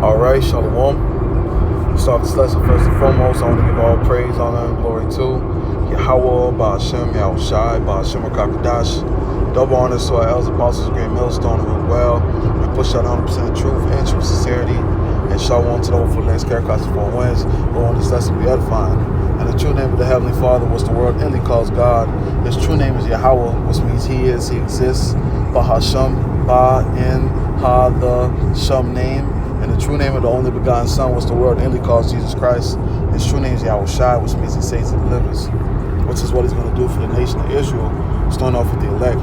Alright, Shalom. Start this lesson first and foremost. I want to give all praise, honor, and glory to Yahweh, Ba'ashem, Yahushai, Ba'ashem, Rakakadash. Double honors to our elders, apostles, great millstone, who root well, and push out 100% truth and true sincerity. And Shalom to the hopeful next character for wins. Who on this lesson be edifying. And the true name of the Heavenly Father, which the world inly calls God. His true name is Yahweh, which means He is, He exists. Ba'ashem, Ba-in, Ha, the Shum name. And the true name of the only begotten Son, which the world inly calls Jesus Christ. His true name is Yahushai, which means He saves and delivers, which is what He's going to do for the nation of Israel, starting off with the elect.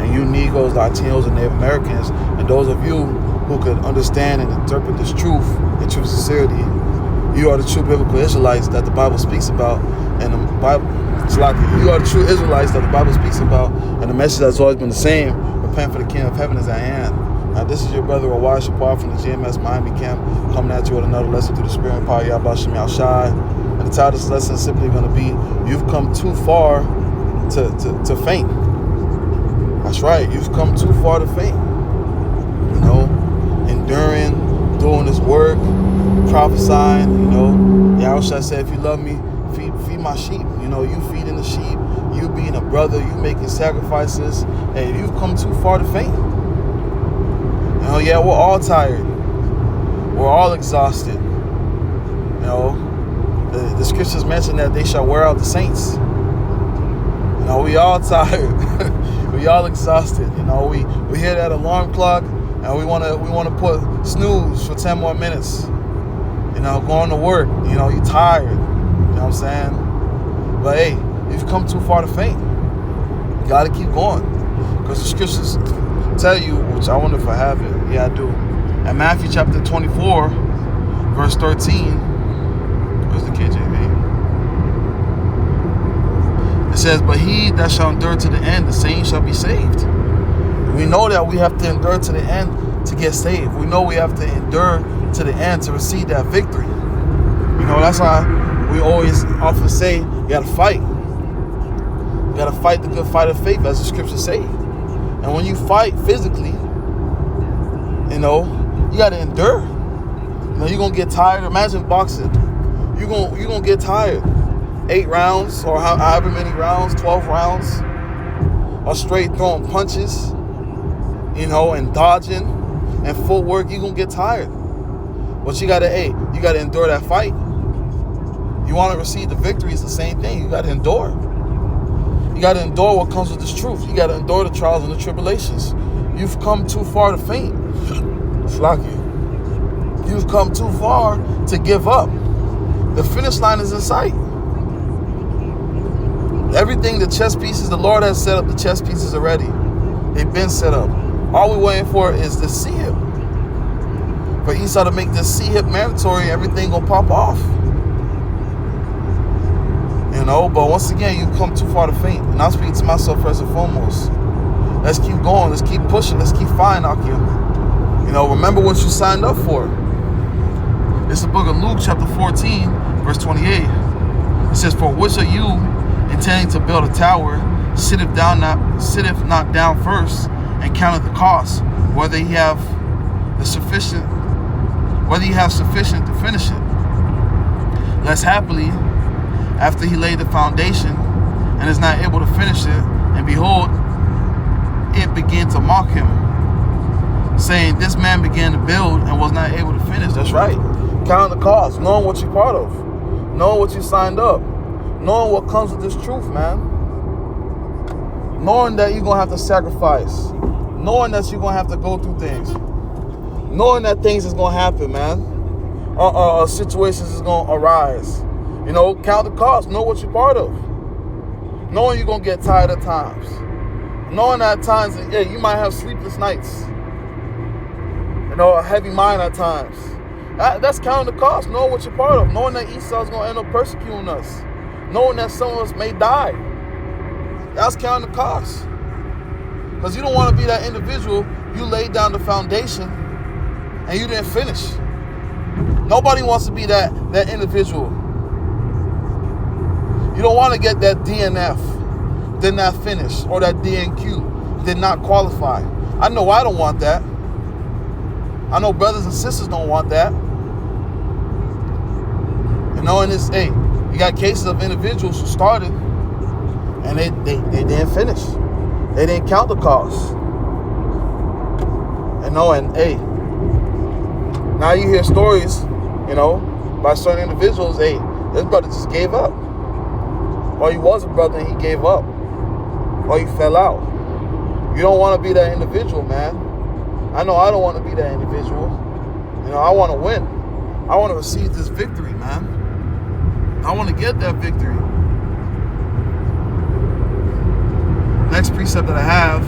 And you Negroes, Latinos, and Native Americans, and those of you who could understand and interpret this truth and true sincerity, you are the true biblical Israelites that the Bible speaks about. And the Bible, you are the true Israelites that the Bible speaks about. And the message has always been the same: repent, for the kingdom of heaven is at hand. Now, this is your brother Awad Shapar from the GMS Miami camp, coming at you with another lesson through the Spirit and power of Yahbashim Yahushai. And the title of this lesson is simply going to be, you've come too far to faint. That's right, you've come too far to faint. You know, enduring, doing this work, prophesying, you know. Yahushua said, if you love me, feed my sheep. You know, you feeding the sheep, you being a brother, you making sacrifices. Hey, you've come too far to faint. You know, yeah, we're all tired. We're all exhausted. You know, the scriptures mention that they shall wear out the saints. You know, we all tired. We all exhausted. You know, we hear that alarm clock and we wanna put snooze for 10 more minutes. You know, going to work. You know, you're tired. You know what I'm saying? But hey, you've come too far to faint. You gotta keep going. Because the scriptures tell you, which I wonder if I have it. Yeah, I do. At Matthew chapter 24, verse 13, where's the KJV? It says, but he that shall endure to the end, the same shall be saved. We know that we have to endure to the end to get saved. We know we have to endure to the end to receive that victory. You know, that's why we always often say, you gotta fight. You gotta fight the good fight of faith, as the scriptures say. And when you fight physically, you know, you gotta endure. You know, you're gonna get tired. Imagine boxing. You're gonna get tired. 8 rounds or however many rounds, 12 rounds, or straight throwing punches, you know, and dodging and footwork. You're gonna get tired. But you gotta endure that fight. You want to receive the victory, it's the same thing. You gotta endure. You got to endure what comes with this truth. You got to endure the trials and the tribulations. You've come too far to faint. Slacky. You've come too far to give up. The finish line is in sight. Everything, the chess pieces, the Lord has set up the chess pieces already. They've been set up. All we're waiting for is the C-hip. For Esau to make this C-hip mandatory, everything gonna pop off. You know, but once again, you come too far to faint. And I'm speaking to myself first and foremost. Let's keep going. Let's keep pushing. Let's keep fighting, Akim. You know, remember what you signed up for. It's the book of Luke, chapter 14, verse 28. It says, for which of you, intending to build a tower, sitteth not down first, and counteth the cost, whether he have sufficient to finish it. Lest happily, after he laid the foundation and is not able to finish it, and behold, it began to mock him, saying, this man began to build and was not able to finish. That's right. Counting the cost, knowing what you're part of, knowing what you signed up, knowing what comes with this truth, man. Knowing that you're going to have to sacrifice, knowing that you're going to have to go through things, knowing that things is going to happen, man. Situations is going to arise. You know, count the cost. Know what you're part of. Knowing you're going to get tired at times. Knowing that at times, yeah, you might have sleepless nights. You know, a heavy mind at times. That's counting the cost. Knowing what you're part of. Knowing that Esau's going to end up persecuting us. Knowing that some of us may die. That's counting the cost. Because you don't want to be that individual. You laid down the foundation and you didn't finish. Nobody wants to be that individual. You don't want to get that DNF, did not finish, or that DNQ, did not qualify. I know I don't want that. I know brothers and sisters don't want that. You know, and it's, hey, you got cases of individuals who started and they didn't finish. They didn't count the cost. You know, and hey, now you hear stories, you know, by certain individuals, hey, this brother just gave up. Or he was a brother and he gave up. Or he fell out. You don't want to be that individual, man. I know I don't want to be that individual. You know, I want to win. I want to receive this victory, man. I want to get that victory. Next precept that I have,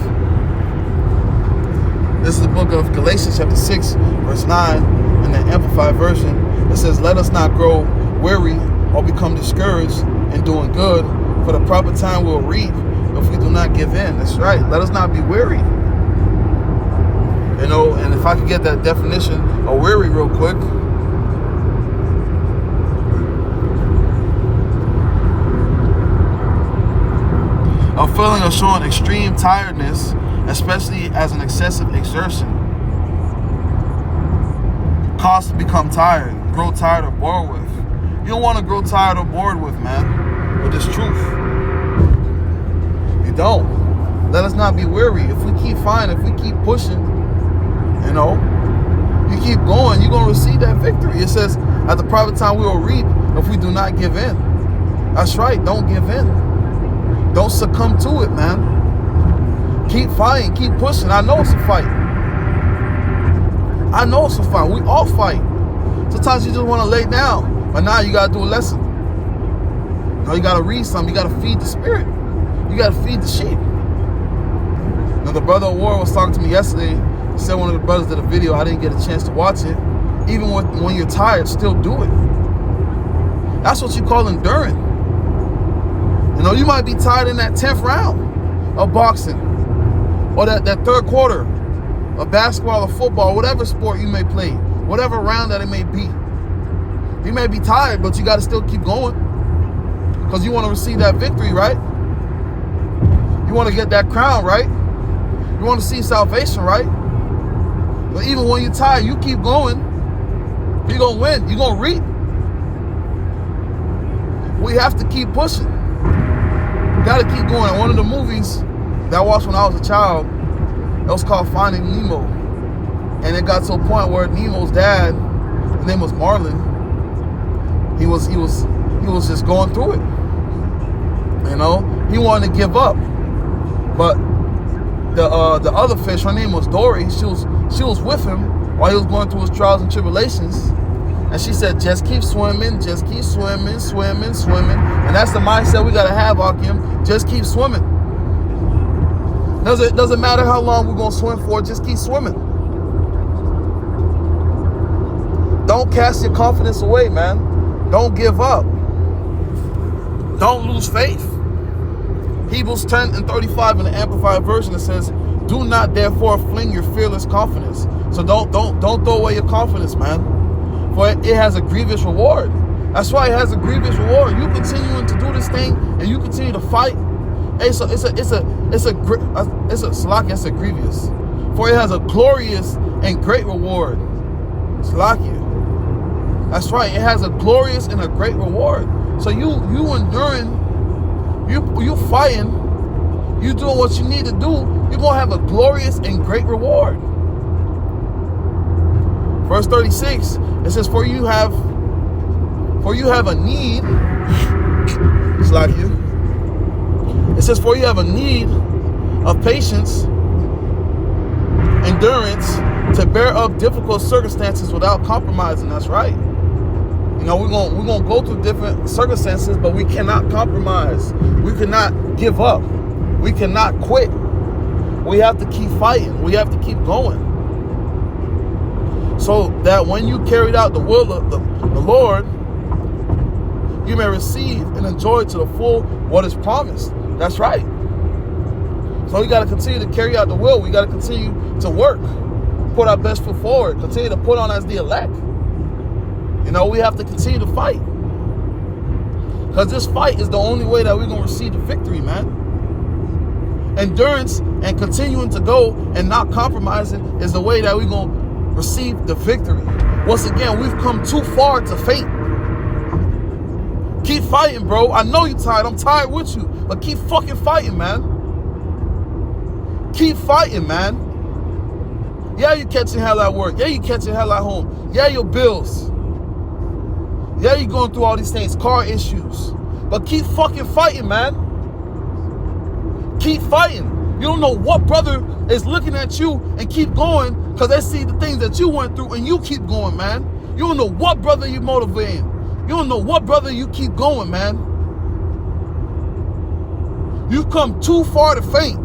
this is the book of Galatians chapter 6, verse 9, in the Amplified version. It says, let us not grow weary or become discouraged in doing good, for the proper time we'll reap if we do not give in. That's right. Let us not be weary. You know, and if I could get that definition of weary real quick. A feeling of showing extreme tiredness, especially as an excessive exertion. Cause to become tired, grow tired or bored with. You don't want to grow tired or bored with, man, with this truth. You don't. Let us not be weary. If we keep fighting, if we keep pushing, you know, you keep going, you're going to receive that victory. It says, at the proper time we will reap if we do not give in. That's right. Don't give in. Don't succumb to it, man. Keep fighting. Keep pushing. I know it's a fight. I know it's a fight. We all fight. Sometimes you just want to lay down. But now you got to do a lesson. Now you got to read something. You got to feed the spirit. You got to feed the sheep. Now the brother of war was talking to me yesterday. He said one of the brothers did a video. I didn't get a chance to watch it. Even when you're tired, still do it. That's what you call enduring. You know, you might be tired in that 10th round of boxing, or that third quarter of basketball or football, whatever sport you may play, whatever round that it may be. You may be tired, but you got to still keep going because you want to receive that victory, right? You want to get that crown, right? You want to see salvation, right? But even when you're tired, you keep going. You're going to win. You're going to reap. We have to keep pushing. Got to keep going. One of the movies that I watched when I was a child, it was called Finding Nemo. And it got to a point where Nemo's dad, his name was Marlin, he was just going through it. You know, he wanted to give up. But the other fish, her name was Dory, she was with him while he was going through his trials and tribulations. And she said, just keep swimming, just keep swimming, swimming, swimming. And that's the mindset we got to have, Akim. Just keep swimming. Doesn't matter how long we're going to swim for, just keep swimming. Don't cast your confidence away, man. Don't give up. Don't lose faith. Hebrews 10:35 in the Amplified version, it says, do not therefore fling your fearless confidence. So don't throw away your confidence, man. For it has a grievous reward. That's why it has a grievous reward. You continuing to do this thing and you continue to fight. It's a grievous. For it has a glorious and great reward. Salakia. That's right. It has a glorious and a great reward. So you enduring, you fighting, you doing what you need to do. You're gonna have a glorious and great reward. Verse 36, it says, for you have a need. It's like you. It says, for you have a need of patience, endurance, to bear up difficult circumstances without compromising. That's right. You know, we're gonna go through different circumstances, but we cannot compromise. We cannot give up. We cannot quit. We have to keep fighting. We have to keep going. So that when you carried out the will of the Lord, you may receive and enjoy to the full what is promised. That's right. So we got to continue to carry out the will. We got to continue to work, put our best foot forward, continue to put on as the elect. You know, we have to continue to fight, because this fight is the only way that we're going to receive the victory, man. Endurance and continuing to go and not compromising is the way that we're going to receive the victory. Once again, we've come too far to faint. Keep fighting, bro. I know you're tired. I'm tired with you. But keep fucking fighting, man. Keep fighting, man. Yeah, you're catching hell at work. Yeah, you're catching hell at home. Yeah, your bills. Yeah, you're going through all these things. Car issues. But keep fucking fighting, man. Keep fighting. You don't know what brother is looking at you and keep going because they see the things that you went through and you keep going, man. You don't know what brother you're motivating. You don't know what brother you keep going, man. You've come too far to faint.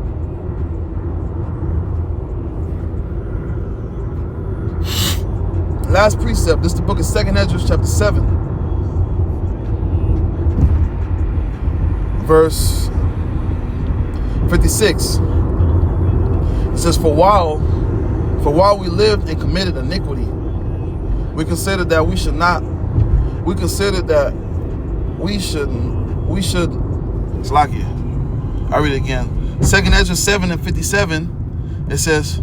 Last precept. This is the book of 2nd Ezra, chapter 7. Verse 56. It says, For while we lived and committed iniquity, we considered that we should, it's like it. I read it again. 2nd Ezra 7 and 57, it says,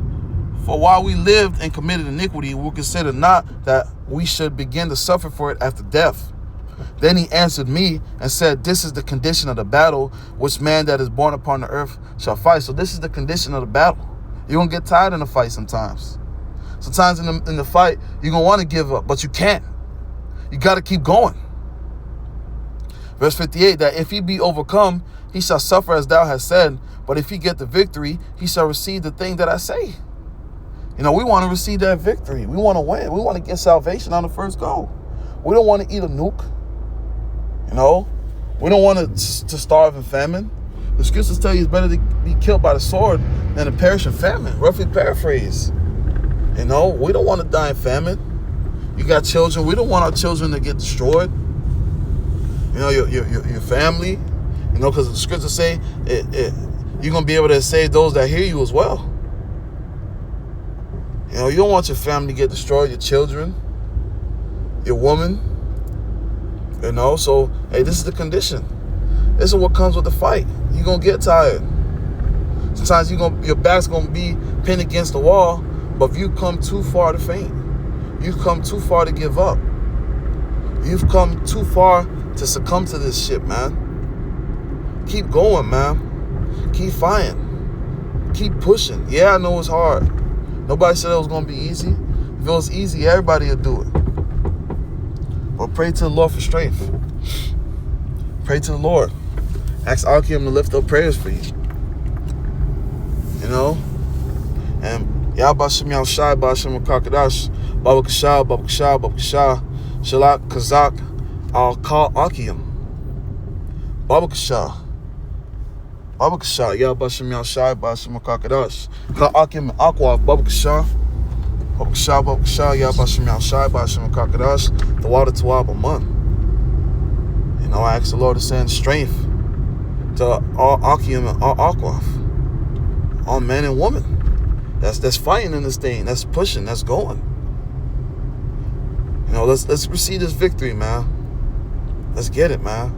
For while we lived and committed iniquity, we considered not that we should begin to suffer for it after death. Then he answered me and said, This is the condition of the battle which man that is born upon the earth shall fight. So this is the condition of the battle. You're going to get tired in the fight sometimes. Sometimes in the fight, you're going to want to give up, but you can't. You got to keep going. Verse 58, that if he be overcome, he shall suffer as thou hast said. But if he get the victory, he shall receive the thing that I say. You know, we want to receive that victory. We want to win. We want to get salvation on the first go. We don't want to eat a nuke. You know, we don't want to starve in famine. The scriptures tell you it's better to be killed by the sword than to perish in famine. Roughly paraphrase. You know, we don't want to die in famine. You got children. We don't want our children to get destroyed. You know, your family. You know, because the scriptures say you're going to be able to save those that hear you as well. You know, you don't want your family to get destroyed, your children, your woman. You know, so, hey, this is the condition. This is what comes with the fight. You're going to get tired. Sometimes your back's going to be pinned against the wall, but if you come too far to faint, you've come too far to give up. You've come too far to succumb to this shit, man. Keep going, man. Keep fighting. Keep pushing. Yeah, I know it's hard. Nobody said it was going to be easy. If it was easy, everybody would do it. But pray to the Lord for strength. Pray to the Lord. Ask Akim to lift up prayers for you. You know? And Yahbashim Yahushai, Bashim Kakadash, Baba Kashah, Baba Kashah, Baba Kashah, Shalak Kazak, Al-Kal Akim. Baba Kashah. Baba Kashah, Yahbashim Yahushai, Bashim Kakadash, Kal Akim Aqua, Baba Kashah. Baba Kashah, Baba Kashah, Yahbashim Yahushai, Bashim Kakadash, the water to Abaman. You know, I ask the Lord to send strength to all Akim and all Aquaf, all men and women that's fighting in this thing, that's pushing, that's going. You know, let's receive this victory, man. Let's get it, man.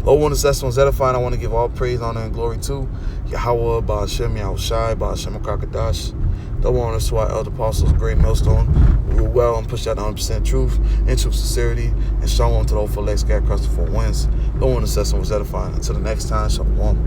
Lord, when this lesson was edifying, I want to give all praise, honor, and glory to Yahweh, Ba'ashem Yahushai, Ba'ashem Kakadash. Double honor to our elder apostles, great millstone. We were well and push out 100% truth and true sincerity, and shalom to the old for legs, across the four winds. Lord, when this lesson was edifying. Until the next time, shalom.